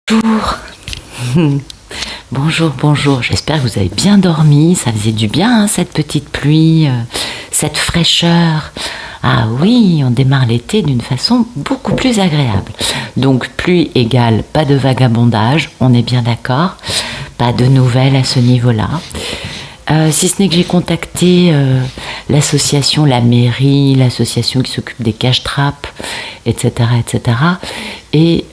Bonjour. Bonjour, bonjour. J'espère que vous avez bien dormi. Ça faisait du bien, hein, cette petite pluie, cette fraîcheur. Ah oui, on démarre l'été d'une façon beaucoup plus agréable. Donc pluie égale pas de vagabondage, on est bien d'accord. Pas de nouvelles à ce niveau-là. Si ce n'est que j'ai contacté l'association, la mairie, l'association qui s'occupe des cache-trappes, etc., etc. Et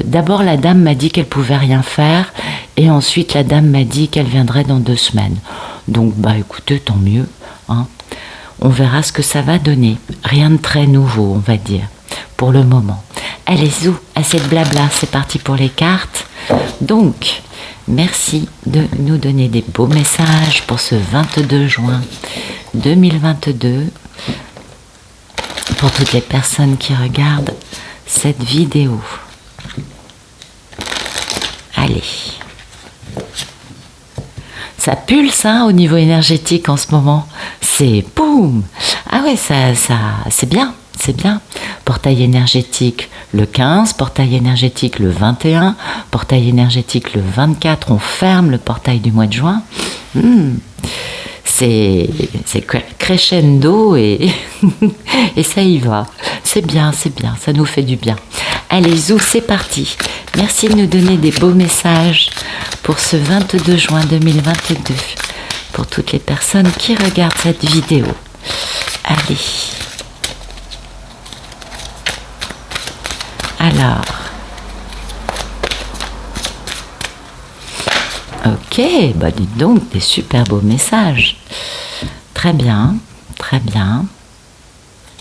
d'abord, la dame m'a dit qu'elle pouvait rien faire, et ensuite la dame m'a dit qu'elle viendrait dans 2 semaines. Donc, bah écoutez, tant mieux, hein. On verra ce que ça va donner. Rien de très nouveau, on va dire, pour le moment. Allez, zou, assez de blabla, c'est parti pour les cartes. Donc, merci de nous donner des beaux messages pour ce 22 juin 2022. Pour toutes les personnes qui regardent cette vidéo. Allez. Ça pulse, hein, au niveau énergétique en ce moment. C'est boum. Ah ouais, ça, c'est bien, c'est bien. Portail énergétique le 15, portail énergétique le 21, portail énergétique le 24. On ferme le portail du mois de juin. C'est crescendo et, et ça y va. C'est bien, ça nous fait du bien. Allez, zou, c'est parti. Merci de nous donner des beaux messages pour ce 22 juin 2022, pour toutes les personnes qui regardent cette vidéo. Allez. Alors. Ok, bah dites donc, des super beaux messages. Très bien, très bien.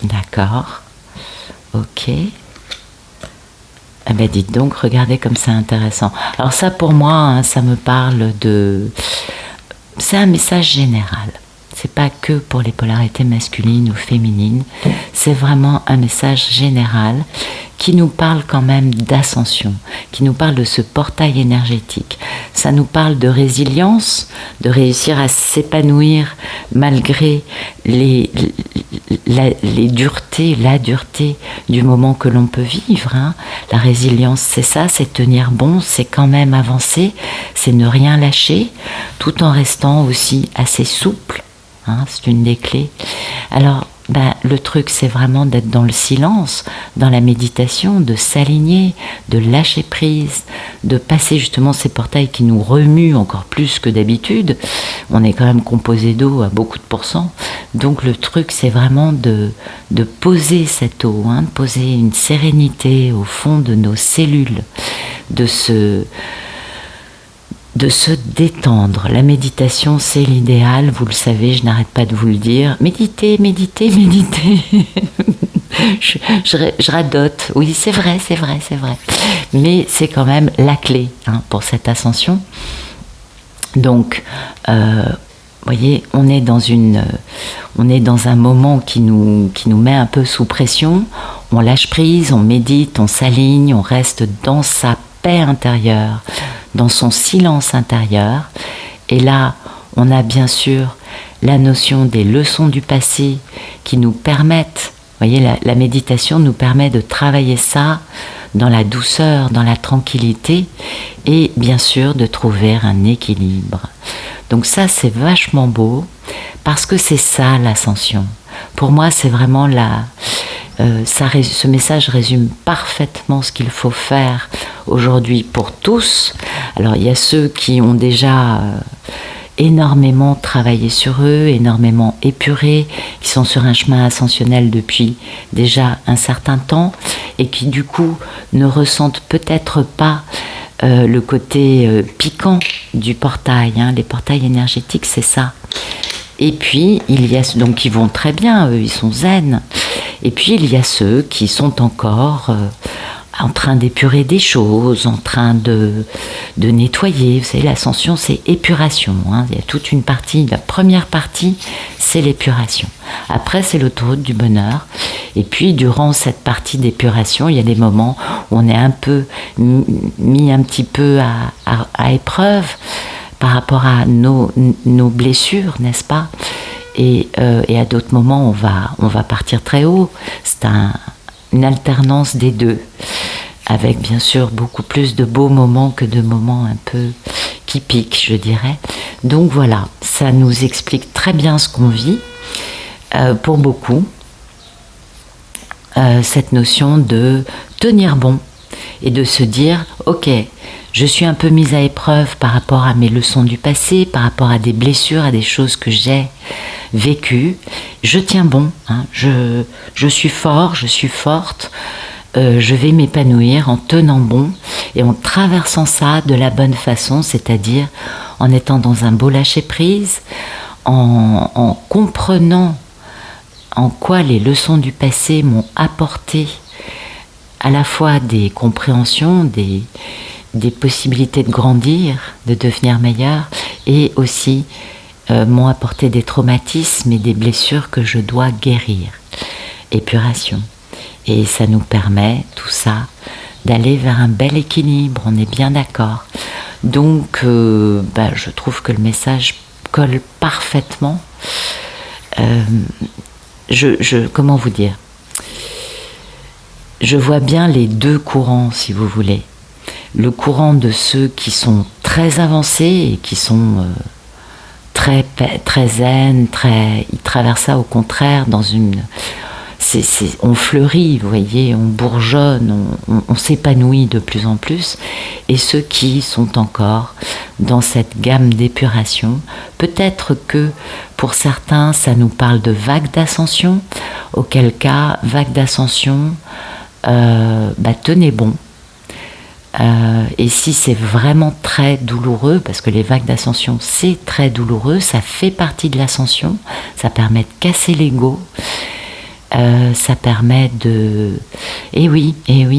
D'accord. Ok. Eh ben dites donc, regardez comme c'est intéressant. Alors ça, pour moi, hein, ça me parle de... C'est un message général. C'est pas que pour les polarités masculines ou féminines. C'est vraiment un message général qui nous parle quand même d'ascension, qui nous parle de ce portail énergétique. Ça nous parle de résilience, de réussir à s'épanouir malgré la dureté du moment que l'on peut vivre, hein. La résilience, c'est ça, c'est tenir bon, c'est quand même avancer, c'est ne rien lâcher, tout en restant aussi assez souple, hein, c'est une des clés. Alors, le truc, c'est vraiment d'être dans le silence, dans la méditation, de s'aligner, de lâcher prise, de passer justement ces portails qui nous remuent encore plus que d'habitude. On est quand même composé d'eau à beaucoup de pourcents. Donc le truc, c'est vraiment de poser cette eau, hein, de poser une sérénité au fond de nos cellules, de se détendre. La méditation, c'est l'idéal, vous le savez, je n'arrête pas de vous le dire. Méditez, méditez, méditez. je radote. Oui, c'est vrai. Mais c'est quand même la clé, hein, pour cette ascension. Donc, voyez, on est dans un moment qui nous met un peu sous pression. On lâche prise, on médite, on s'aligne, on reste dans sa paix intérieure, dans son silence intérieur. Et là, on a bien sûr la notion des leçons du passé qui nous permettent, vous voyez, la méditation nous permet de travailler ça dans la douceur, dans la tranquillité, et bien sûr de trouver un équilibre. Donc ça, c'est vachement beau, parce que c'est ça l'ascension. Pour moi, c'est vraiment ce message résume parfaitement ce qu'il faut faire aujourd'hui pour tous. Alors il y a ceux qui ont déjà énormément travaillé sur eux, énormément épuré, qui sont sur un chemin ascensionnel depuis déjà un certain temps et qui du coup ne ressentent peut-être pas le côté piquant du portail, hein. Les portails énergétiques, c'est ça. Et puis il y a donc qui vont très bien, eux, ils sont zen. Et puis il y a ceux qui sont encore en train d'épurer des choses, en train de nettoyer. Vous savez, l'ascension, c'est épuration, hein. Il y a toute une partie, la première partie, c'est l'épuration. Après, c'est l'autoroute du bonheur. Et puis, durant cette partie d'épuration, il y a des moments où on est un peu mis un petit peu à épreuve par rapport à nos blessures, n'est-ce pas ? Et à d'autres moments, on va partir très haut. C'est une alternance des deux. avec bien sûr beaucoup plus de beaux moments que de moments un peu qui piquent, je dirais. Donc voilà, ça nous explique très bien ce qu'on vit pour beaucoup. Cette notion de tenir bon et de se dire ok, je suis un peu mise à épreuve par rapport à mes leçons du passé, par rapport à des blessures, à des choses que j'ai vécues, je tiens bon, hein, je suis fort, je suis forte, je vais m'épanouir en tenant bon et en traversant ça de la bonne façon, c'est-à-dire en étant dans un beau lâcher-prise, en comprenant en quoi les leçons du passé m'ont apporté à la fois des compréhensions, des possibilités de grandir, de devenir meilleur, et aussi m'ont apporté des traumatismes et des blessures que je dois guérir. Épuration. Et ça nous permet, tout ça, d'aller vers un bel équilibre, on est bien d'accord. Donc, je trouve que le message colle parfaitement. Comment vous dire ? Je vois bien les deux courants, si vous voulez. Le courant de ceux qui sont très avancés et qui sont très zen, ils traversent ça au contraire dans une... on fleurit, vous voyez, on bourgeonne, on s'épanouit de plus en plus. Et ceux qui sont encore dans cette gamme d'épuration, peut-être que pour certains, ça nous parle de vagues d'ascension, auquel cas, vagues d'ascension, tenez bon. Et si c'est vraiment très douloureux, parce que les vagues d'ascension, c'est très douloureux, ça fait partie de l'ascension, ça permet de casser l'ego, ça permet de... Et oui,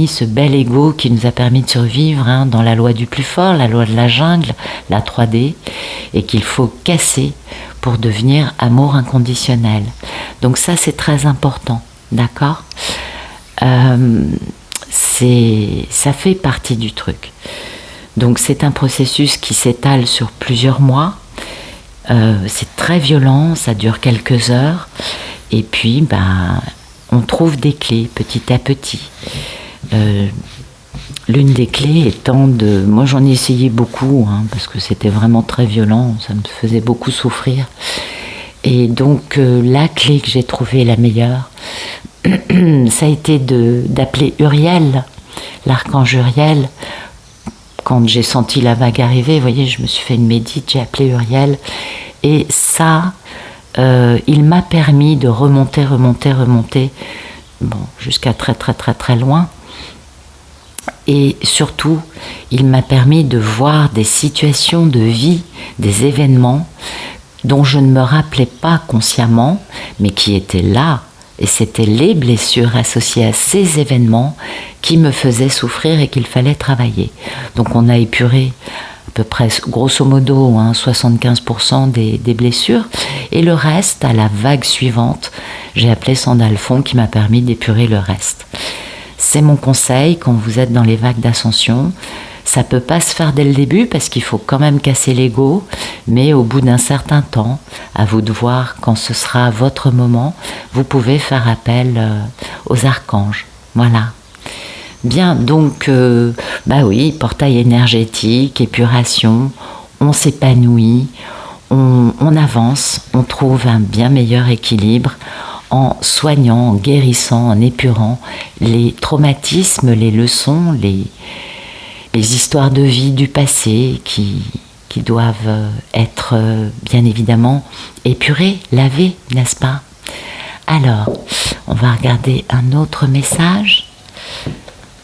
ce bel ego qui nous a permis de survivre dans la loi du plus fort, la loi de la jungle, la 3D, et qu'il faut casser pour devenir amour inconditionnel. Donc ça, c'est très important, d'accord ? Ça fait partie du truc. Donc c'est un processus qui s'étale sur plusieurs mois. C'est très violent, ça dure quelques heures. Et puis, on trouve des clés petit à petit. L'une des clés étant de... Moi, j'en ai essayé beaucoup, parce que c'était vraiment très violent, ça me faisait beaucoup souffrir. Et donc, la clé que j'ai trouvée la meilleure, ça a été d'appeler Uriel, l'archange Uriel. Quand j'ai senti la vague arriver, vous voyez, je me suis fait une médite, j'ai appelé Uriel. Et ça, il m'a permis de remonter, jusqu'à très, très, très, très loin. Et surtout, il m'a permis de voir des situations de vie, des événements dont je ne me rappelais pas consciemment, mais qui étaient là. Et c'était les blessures associées à ces événements qui me faisaient souffrir et qu'il fallait travailler. Donc on a épuré à peu près, grosso modo, 75% des blessures. Et le reste, à la vague suivante, j'ai appelé Sandalphon qui m'a permis d'épurer le reste. C'est mon conseil quand vous êtes dans les vagues d'ascension. Ça peut pas se faire dès le début parce qu'il faut quand même casser l'ego, mais au bout d'un certain temps, à vous de voir quand ce sera votre moment, vous pouvez faire appel aux archanges. Voilà. Bien, donc, oui, portail énergétique, épuration, on s'épanouit, on avance, on trouve un bien meilleur équilibre en soignant, en guérissant, en épurant les traumatismes, les leçons, les histoires de vie du passé qui doivent être bien évidemment épurées, lavées, n'est-ce pas ? Alors, on va regarder un autre message.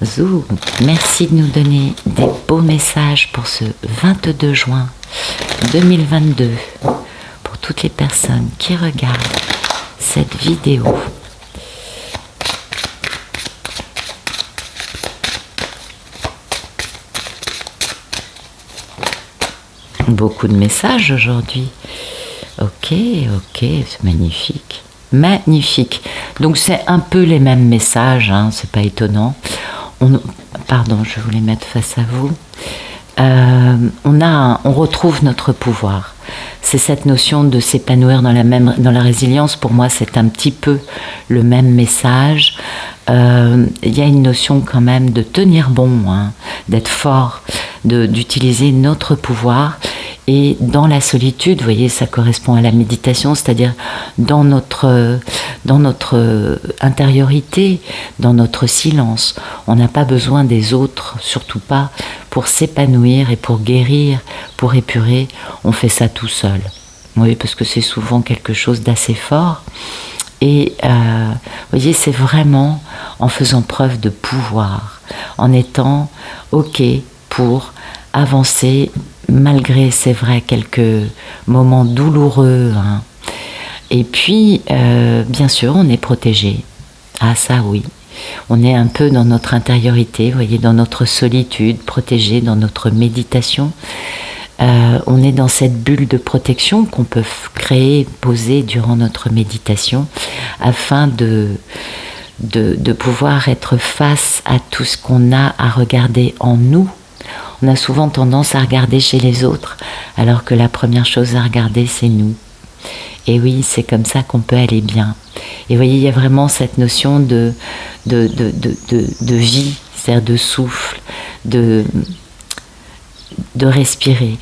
Zou, merci de nous donner des beaux messages pour ce 22 juin 2022, pour toutes les personnes qui regardent cette vidéo. Beaucoup de messages aujourd'hui. Ok, c'est magnifique. Magnifique. Donc c'est un peu les mêmes messages, c'est pas étonnant. Pardon, je vais vous les mettre face à vous. on retrouve notre pouvoir. C'est cette notion de s'épanouir dans la résilience. Pour moi, c'est un petit peu le même message. Il y a une notion quand même de tenir bon, hein, d'être fort, d'utiliser notre pouvoir. Et dans la solitude, vous voyez, ça correspond à la méditation, c'est-à-dire dans notre intériorité, dans notre silence. On n'a pas besoin des autres, surtout pas, pour s'épanouir et pour guérir, pour épurer. On fait ça tout seul. Oui, parce que c'est souvent quelque chose d'assez fort. Et vous voyez, c'est vraiment en faisant preuve de pouvoir, en étant OK pour avancer malgré, c'est vrai, quelques moments douloureux, hein. Et puis, bien sûr, on est protégé. Ah ça, oui. On est un peu dans notre intériorité, vous voyez, dans notre solitude, protégé dans notre méditation. On est dans cette bulle de protection qu'on peut créer, poser durant notre méditation, afin de pouvoir être face à tout ce qu'on a à regarder en nous. On a souvent tendance à regarder chez les autres, alors que la première chose à regarder, c'est nous. Et oui, c'est comme ça qu'on peut aller bien. Et vous voyez, il y a vraiment cette notion de vie, c'est-à-dire de souffle, de respirer,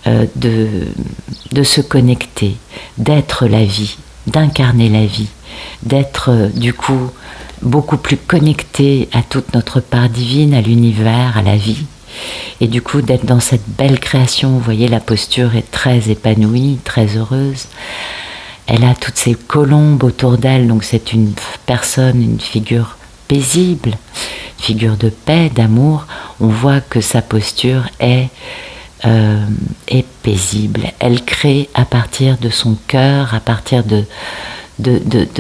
de se connecter, d'être la vie, d'incarner la vie, d'être du coup beaucoup plus connecté à toute notre part divine, à l'univers, à la vie. Et du coup, d'être dans cette belle création, vous voyez, la posture est très épanouie, très heureuse. Elle a toutes ces colombes autour d'elle, donc c'est une personne, une figure paisible, une figure de paix, d'amour. On voit que sa posture est paisible. Elle crée à partir de son cœur, à partir de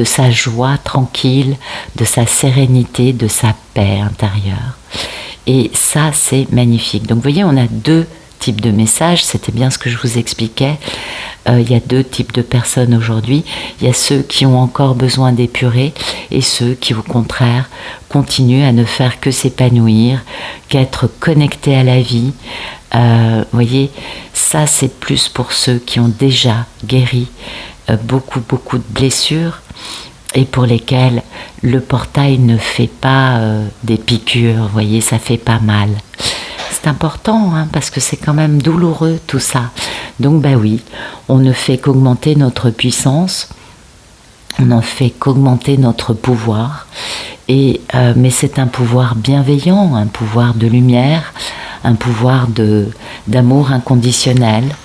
sa joie tranquille, de sa sérénité, de sa paix intérieure. Et ça, c'est magnifique. Donc, vous voyez, on a deux types de messages. C'était bien ce que je vous expliquais. Il y a deux types de personnes aujourd'hui. Il y a ceux qui ont encore besoin d'épurer et ceux qui, au contraire, continuent à ne faire que s'épanouir, qu'être connectés à la vie. Vous voyez, ça, c'est plus pour ceux qui ont déjà guéri beaucoup de blessures, et pour lesquels le portail ne fait pas des piqûres, vous voyez, ça fait pas mal. C'est important, hein, parce que c'est quand même douloureux tout ça. Donc ben oui, on ne fait qu'augmenter notre puissance, on n'en fait qu'augmenter notre pouvoir, mais c'est un pouvoir bienveillant, un pouvoir de lumière, un pouvoir d'amour inconditionnel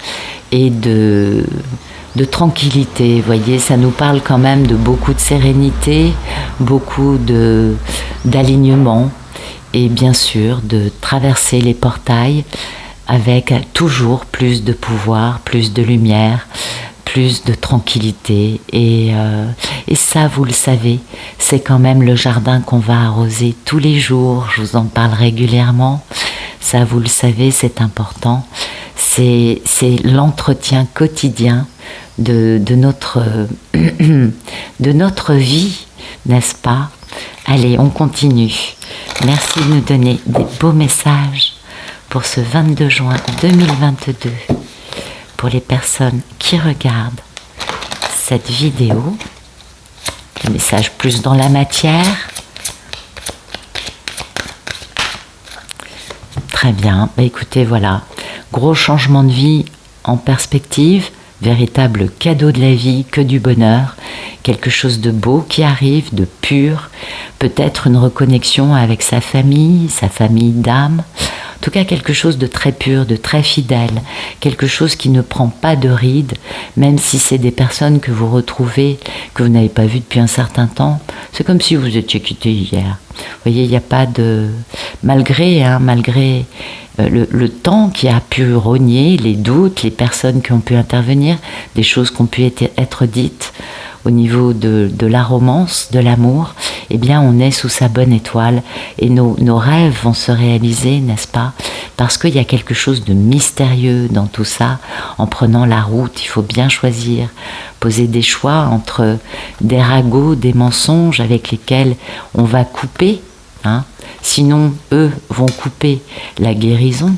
et de tranquillité, vous voyez, ça nous parle quand même de beaucoup de sérénité, beaucoup d'alignement, et bien sûr de traverser les portails avec toujours plus de pouvoir, plus de lumière, plus de tranquillité, et ça, vous le savez, c'est quand même le jardin qu'on va arroser tous les jours, je vous en parle régulièrement, ça, vous le savez, c'est important, c'est l'entretien quotidien de notre vie, n'est-ce pas? Allez, on continue. Merci de nous donner des beaux messages pour ce 22 juin 2022. Pour les personnes qui regardent cette vidéo, des messages plus dans la matière. Très bien, bah écoutez, voilà, gros changement de vie en perspective. Véritable cadeau de la vie, que du bonheur, quelque chose de beau qui arrive, de pur, peut-être une reconnexion avec sa famille d'âme, en tout cas quelque chose de très pur, de très fidèle, quelque chose qui ne prend pas de rides, même si c'est des personnes que vous retrouvez, que vous n'avez pas vues depuis un certain temps, c'est comme si vous étiez quittés hier. Vous voyez, il n'y a pas de... Malgré le temps qui a pu rogner, les doutes, les personnes qui ont pu intervenir, des choses qui ont pu être dites au niveau de la romance, de l'amour, eh bien on est sous sa bonne étoile et nos rêves vont se réaliser, n'est-ce pas? Parce qu'il y a quelque chose de mystérieux dans tout ça. En prenant la route, il faut bien choisir, poser des choix entre des ragots, des mensonges avec lesquels on va couper, hein? Sinon, eux vont couper la guérison.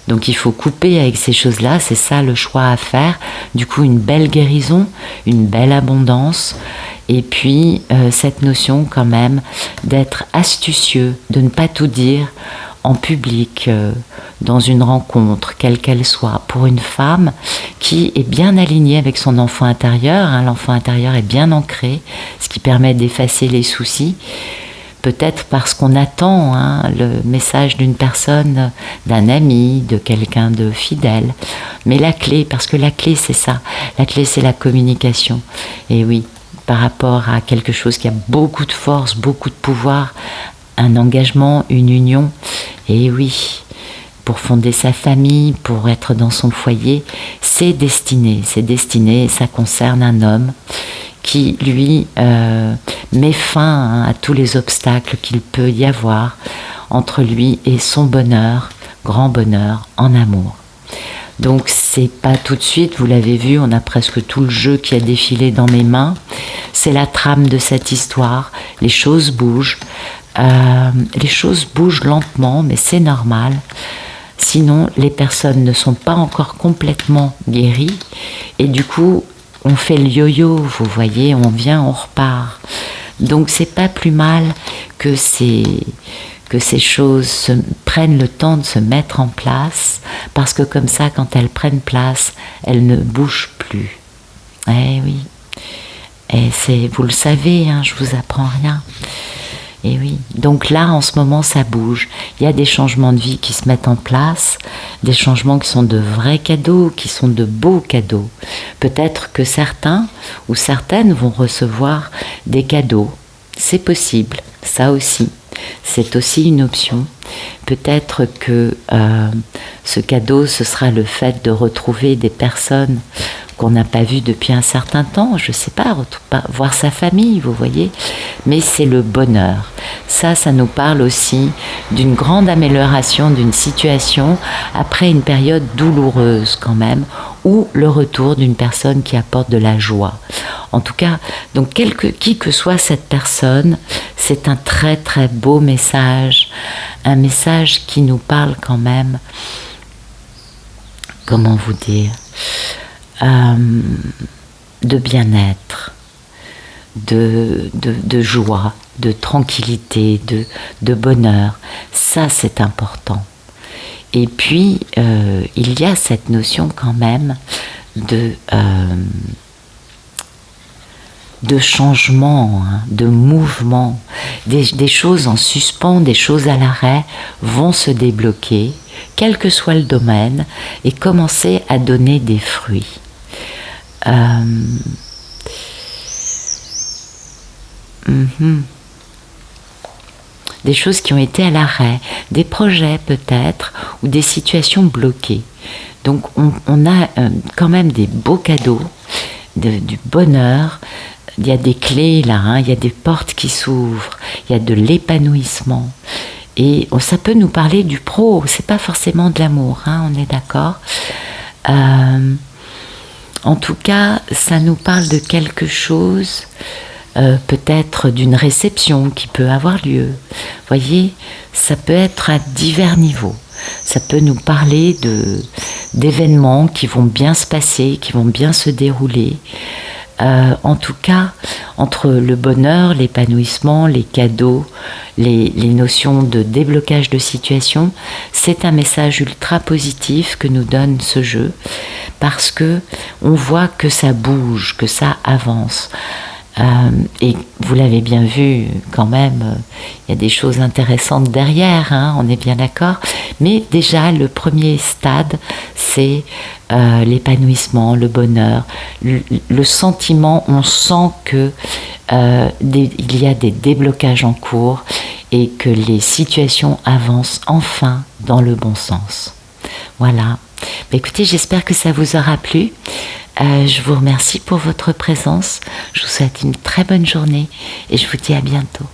Donc il faut couper avec ces choses-là, c'est ça le choix à faire. Du coup, une belle guérison, une belle abondance, et puis cette notion quand même d'être astucieux, de ne pas tout dire en public, dans une rencontre, quelle qu'elle soit, pour une femme qui est bien alignée avec son enfant intérieur. Hein, l'enfant intérieur est bien ancré, ce qui permet d'effacer les soucis. Peut-être parce qu'on attend le message d'une personne, d'un ami, de quelqu'un de fidèle. Mais la clé, parce que la clé c'est ça, la clé c'est la communication. Et oui, par rapport à quelque chose qui a beaucoup de force, beaucoup de pouvoir, un engagement, une union, et oui, pour fonder sa famille, pour être dans son foyer, c'est destiné, et ça concerne un homme qui, lui, met fin à tous les obstacles qu'il peut y avoir entre lui et son bonheur, grand bonheur, en amour. Donc c'est pas tout de suite, vous l'avez vu, on a presque tout le jeu qui a défilé dans mes mains. C'est la trame de cette histoire, les choses bougent. Les choses bougent lentement, mais c'est normal. Sinon, les personnes ne sont pas encore complètement guéries. Et du coup, on fait le yo-yo, vous voyez, on vient, on repart. Donc, c'est pas plus mal que ces choses prennent le temps de se mettre en place, parce que comme ça, quand elles prennent place, elles ne bougent plus. Eh oui. Et vous le savez, je vous apprends rien. Et oui, donc là en ce moment ça bouge, il y a des changements de vie qui se mettent en place, des changements qui sont de vrais cadeaux, qui sont de beaux cadeaux. Peut-être que certains ou certaines vont recevoir des cadeaux, c'est possible, ça aussi, c'est aussi une option. Peut-être que ce cadeau ce sera le fait de retrouver des personnes qu'on n'a pas vu depuis un certain temps, je ne sais pas, voir sa famille, vous voyez, mais c'est le bonheur. Ça nous parle aussi d'une grande amélioration d'une situation après une période douloureuse quand même, ou le retour d'une personne qui apporte de la joie. En tout cas, donc qui que soit cette personne, c'est un très très beau message, un message qui nous parle quand même, comment vous dire, de bien-être, de joie, de tranquillité, de bonheur. Ça, c'est important. Et puis, il y a cette notion quand même de changement, de mouvement. Des choses en suspens, des choses à l'arrêt vont se débloquer, quel que soit le domaine, et commencer à donner des fruits. Des choses qui ont été à l'arrêt, des projets peut-être, ou des situations bloquées. Donc on a quand même des beaux cadeaux, du bonheur. Il y a des clés là, il y a des portes qui s'ouvrent, il y a de l'épanouissement. Et ça peut nous parler du pro, c'est pas forcément de l'amour, on est d'accord. En tout cas, ça nous parle de quelque chose, peut-être d'une réception qui peut avoir lieu. Vous voyez, ça peut être à divers niveaux. Ça peut nous parler d'événements qui vont bien se passer, qui vont bien se dérouler. En tout cas, entre le bonheur, l'épanouissement, les cadeaux, les notions de déblocage de situation, c'est un message ultra positif que nous donne ce jeu, parce que on voit que ça bouge, que ça avance. Et vous l'avez bien vu quand même, il y a des choses intéressantes derrière, on est bien d'accord. Mais déjà, le premier stade, c'est l'épanouissement, le bonheur, le sentiment, on sent que il y a des déblocages en cours et que les situations avancent enfin dans le bon sens. Voilà. Écoutez, j'espère que ça vous aura plu. Je vous remercie pour votre présence. Je vous souhaite une très bonne journée et je vous dis à bientôt.